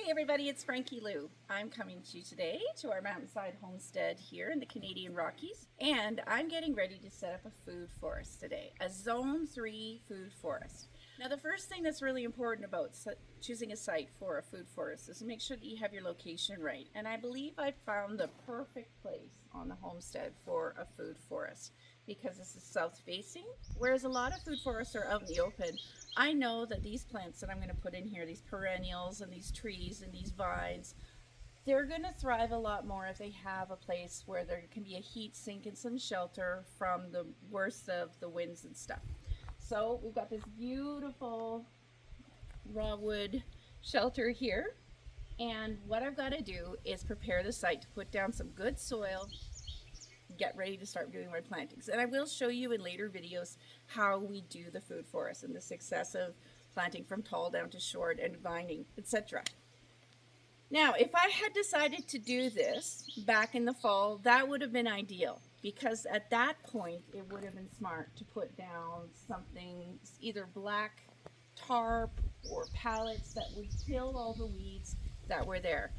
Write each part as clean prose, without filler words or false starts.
Hey everybody, it's Frankie-Lou. I'm coming to you today to our mountainside homestead here in the Canadian Rockies, and I'm getting ready to set up a food forest today, a Zone 3 food forest. Now the first thing that's really important about choosing a site for a food forest is to make sure that you have your location right, and I believe I found the perfect place on the homestead for a food forest because this is south facing, whereas a lot of food forests are out in the open. I know that these plants that I'm going to put in here, these perennials and these trees and these vines, they're going to thrive a lot more if they have a place where there can be a heat sink and some shelter from the worst of the winds and stuff. So we've got this beautiful raw wood shelter here, and what I've got to do is prepare the site to put down some good soil, get ready to start doing my plantings. And I will show you in later videos how we do the food forest and the success of planting from tall down to short and vining, etc. Now, if I had decided to do this back in the fall, that would have been ideal, because at that point it would have been smart to put down something, either black tarp or pallets that would kill all the weeds that were there.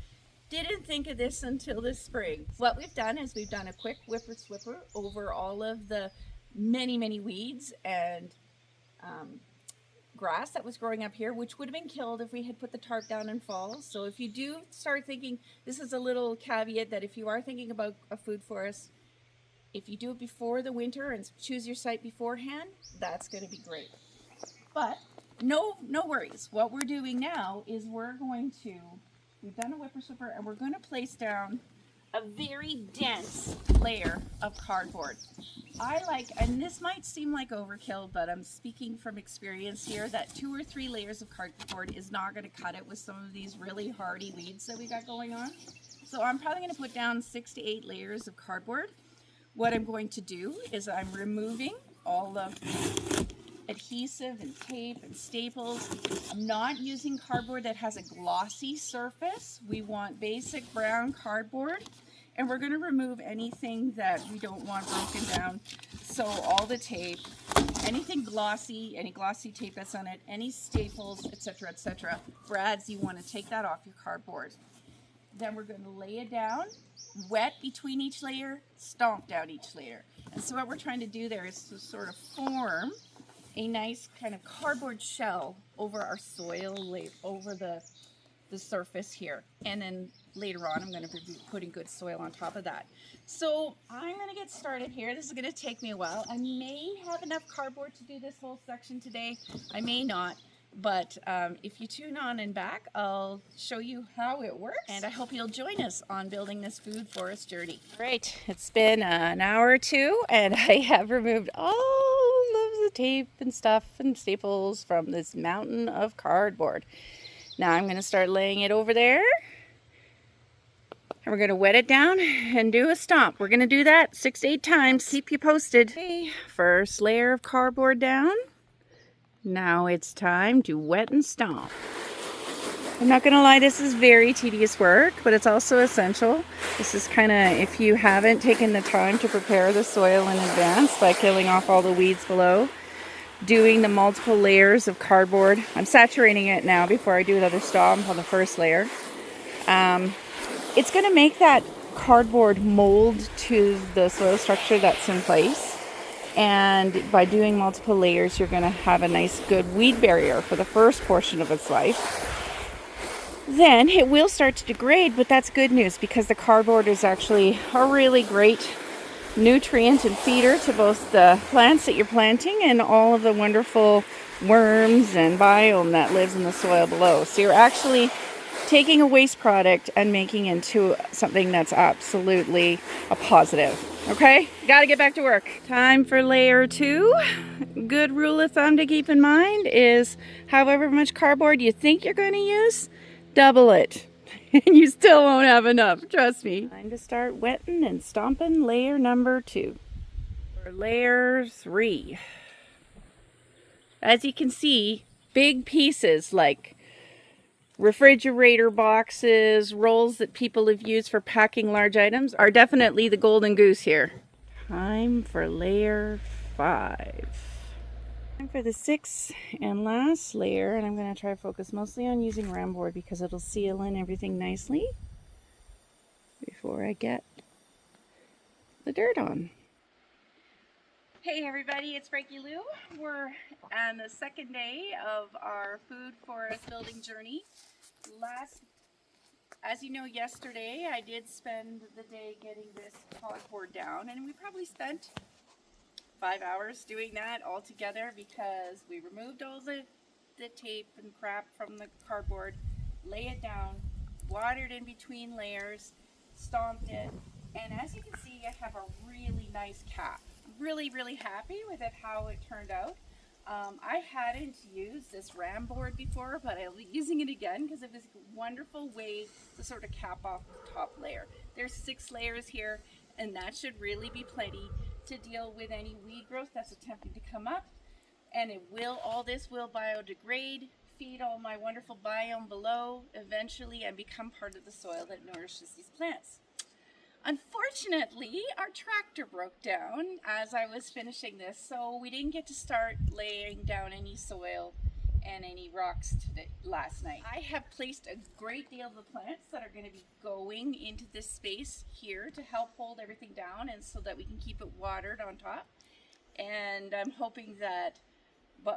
Didn't think of this until this spring. What we've done is we've done a quick whipper swipper over all of the many weeds and grass that was growing up here, which would have been killed if we had put the tarp down in fall. So if you do start thinking, this is a little caveat, that if you are thinking about a food forest, if you do it before the winter and choose your site beforehand, that's going to be great. But no worries. What we're doing now is we've done a whipper swipper, and we're going to place down a very dense layer of cardboard. And this might seem like overkill, but I'm speaking from experience here, that 2 or 3 layers of cardboard is not going to cut it with some of these really hardy weeds that we got going on. So I'm probably going to put down 6 to 8 layers of cardboard. What I'm going to do is I'm removing all the adhesive and tape and staples. I'm not using cardboard that has a glossy surface. We want basic brown cardboard, and we're going to remove anything that we don't want broken down. So all the tape, anything glossy, any glossy tape that's on it, any staples, etc. Brads, you want to take that off your cardboard. Then we're going to lay it down, wet between each layer, stomp down each layer. And so what we're trying to do there is to sort of form a nice kind of cardboard shell over our soil, over the surface here. And then later on, I'm going to be putting good soil on top of that. So I'm going to get started here. This is going to take me a while. I may have enough cardboard to do this whole section today. I may not. But if you tune on and back, I'll show you how it works. And I hope you'll join us on building this food forest journey. Right, it's been an hour or two, and I have removed all of the tape and stuff and staples from this mountain of cardboard. Now I'm going to start laying it over there. And we're going to wet it down and do a stomp. We're going to do that 6 to 8 times. Keep you posted. Okay, first layer of cardboard down. Now it's time to wet and stomp. I'm not going to lie, this is very tedious work, but it's also essential. This is kind of, if you haven't taken the time to prepare the soil in advance by killing off all the weeds below, doing the multiple layers of cardboard. I'm saturating it now before I do another stomp on the first layer. It's going to make that cardboard mold to the soil structure that's in place. And by doing multiple layers, you're going to have a nice good weed barrier for the first portion of its life. Then it will start to degrade, but that's good news, because the cardboard is actually a really great nutrient and feeder to both the plants that you're planting and all of the wonderful worms and biome that lives in the soil below. So you're actually taking a waste product and making into something that's absolutely a positive. Okay, gotta get back to work. Time for layer 2. Good rule of thumb to keep in mind is however much cardboard you think you're going to use, double it. And you still won't have enough, trust me. Time to start wetting and stomping layer number 2. For layer 3. As you can see, big pieces like refrigerator boxes, rolls that people have used for packing large items are definitely the golden goose here. Time for layer 5. Time for the sixth and last layer, and I'm going to try to focus mostly on using ram board because it'll seal in everything nicely before I get the dirt on. Hey everybody, it's Frankie-Lou. We're on the second day of our food forest building journey. As you know, yesterday I did spend the day getting this cardboard down, and we probably spent 5 hours doing that all together because we removed all the tape and crap from the cardboard, lay it down, watered in between layers, stomped it, and as you can see, I have a really nice cap. Really, really happy with it, how it turned out. I hadn't used this ram board before, but I'll be using it again because it was a wonderful way to sort of cap off the top layer. There's 6 layers here, and that should really be plenty to deal with any weed growth that's attempting to come up. And all this will biodegrade, feed all my wonderful biome below eventually, and become part of the soil that nourishes these plants. Unfortunately, our tractor broke down as I was finishing this, so we didn't get to start laying down any soil and any rocks last night. I have placed a great deal of the plants that are going to be going into this space here to help hold everything down and so that we can keep it watered on top. And I'm hoping that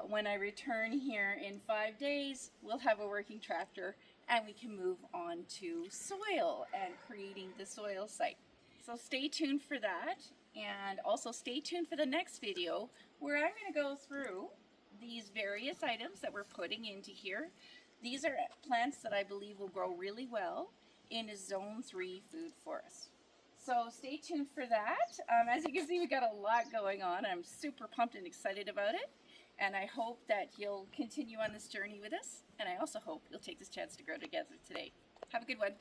when I return here in 5 days, we'll have a working tractor and we can move on to soil and creating the soil site. So stay tuned for that, and also stay tuned for the next video where I'm going to go through these various items that we're putting into here. These are plants that I believe will grow really well in a Zone 3 food forest. So stay tuned for that. As you can see, we've got a lot going on. I'm super pumped and excited about it. And I hope that you'll continue on this journey with us. And I also hope you'll take this chance to grow together today. Have a good one.